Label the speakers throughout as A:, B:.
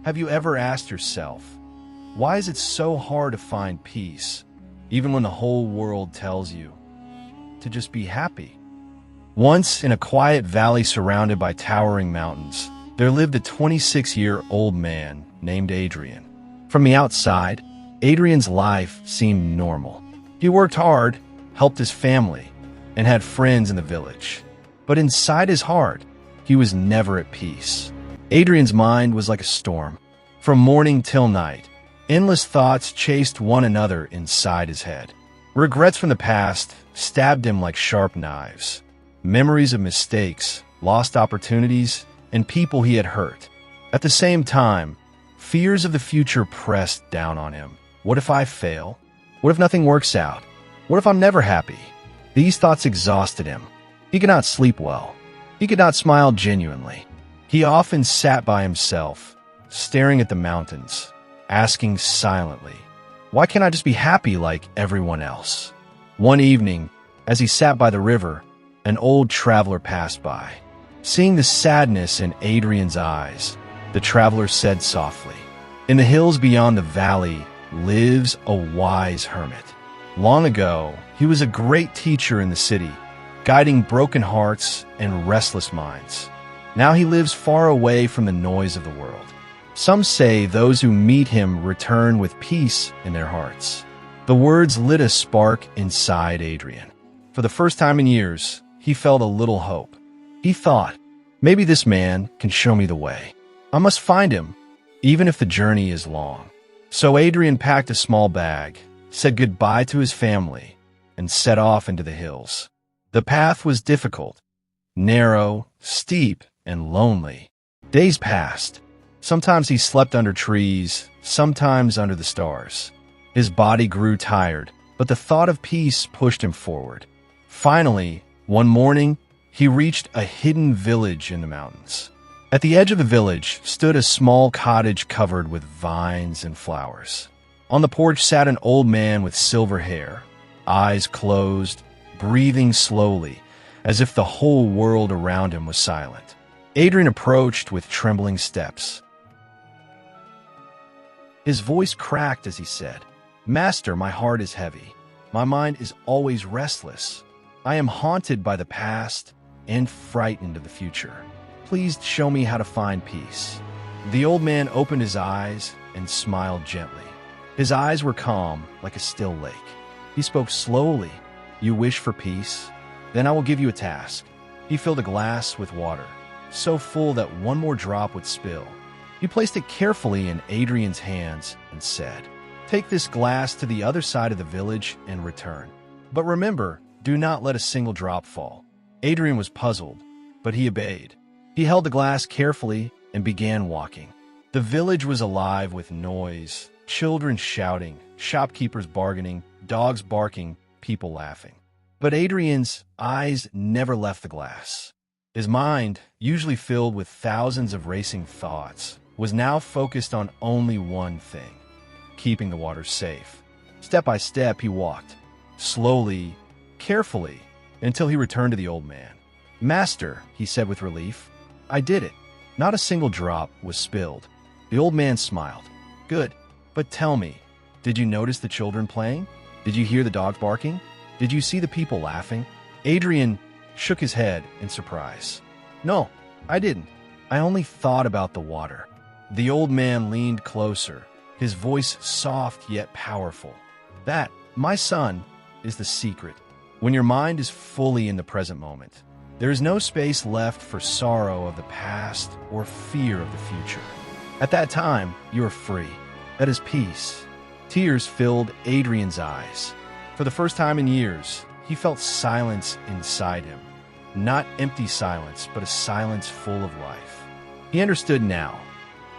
A: Have you ever asked yourself, why is it so hard to find peace, even when the whole world tells you to just be happy? Once, in a quiet valley surrounded by towering mountains, there lived a 26-year-old man named Adrian. From the outside, Adrian's life seemed normal. He worked hard, helped his family, and had friends in the village. But inside his heart, he was never at peace. Adrian's mind was like a storm. From morning till night, endless thoughts chased one another inside his head. Regrets from the past stabbed him like sharp knives. Memories of mistakes, lost opportunities, and people he had hurt. At the same time, fears of the future pressed down on him. What if I fail? What if nothing works out? What if I'm never happy? These thoughts exhausted him. He could not sleep well. He could not smile genuinely. He often sat by himself, staring at the mountains, asking silently, why can't I just be happy like everyone else? One evening, as he sat by the river, an old traveler passed by. Seeing the sadness in Adrian's eyes, the traveler said softly, in the hills beyond the valley lives a wise hermit. Long ago, he was a great teacher in the city, guiding broken hearts and restless minds. Now he lives far away from the noise of the world. Some say those who meet him return with peace in their hearts. The words lit a spark inside Adrian. For the first time in years, he felt a little hope. He thought, maybe this man can show me the way. I must find him, even if the journey is long. So Adrian packed a small bag, said goodbye to his family, and set off into the hills. The path was difficult, narrow, steep, and lonely. Days passed. Sometimes he slept under trees, sometimes under the stars. His body grew tired, but the thought of peace pushed him forward. Finally, one morning, he reached a hidden village in the mountains. At the edge of the village stood a small cottage covered with vines and flowers. On the porch sat an old man with silver hair, eyes closed, breathing slowly, as if the whole world around him was silent. Adrian approached with trembling steps. His voice cracked as he said, "Master, my heart is heavy. My mind is always restless. I am haunted by the past and frightened of the future. Please show me how to find peace." The old man opened his eyes and smiled gently. His eyes were calm, like a still lake. He spoke slowly. "You wish for peace? Then I will give you a task." He filled a glass with water, so full that one more drop would spill. He placed it carefully in Adrian's hands and said, "Take this glass to the other side of the village and return. But remember, do not let a single drop fall." Adrian was puzzled, but he obeyed. He held the glass carefully and began walking. The village was alive with noise, children shouting, shopkeepers bargaining, dogs barking, people laughing. But Adrian's eyes never left the glass. His mind, usually filled with thousands of racing thoughts, was now focused on only one thing: keeping the water safe. Step by step, he walked, slowly, carefully, until he returned to the old man. "Master," he said with relief, "I did it. Not a single drop was spilled." The old man smiled. "Good. But tell me, did you notice the children playing? Did you hear the dogs barking? Did you see the people laughing?" Adrian shook his head in surprise. "No, I didn't. I only thought about the water." The old man leaned closer, his voice soft yet powerful. "That, my son, is the secret. When your mind is fully in the present moment, there is no space left for sorrow of the past or fear of the future. At that time, you are free. That is peace." Tears filled Adrian's eyes. For the first time in years, he felt silence inside him. Not empty silence, but a silence full of life. He understood now.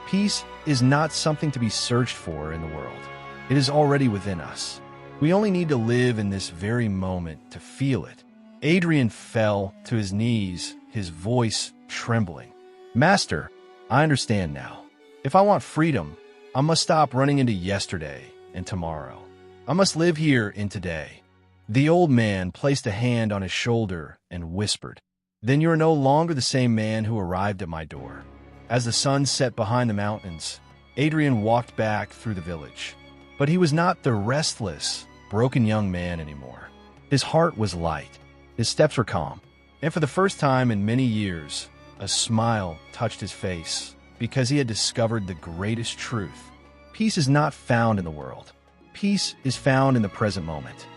A: Peace is not something to be searched for in the world. It is already within us. We only need to live in this very moment to feel it. Adrian fell to his knees, his voice trembling. "Master, I understand now. If I want freedom, I must stop running into yesterday and tomorrow. I must live here in today." The old man placed a hand on his shoulder and whispered, "Then you are no longer the same man who arrived at my door." As the sun set behind the mountains, Adrian walked back through the village. But he was not the restless, broken young man anymore. His heart was light. His steps were calm. And for the first time in many years, a smile touched his face because he had discovered the greatest truth. Peace is not found in the world. Peace is found in the present moment.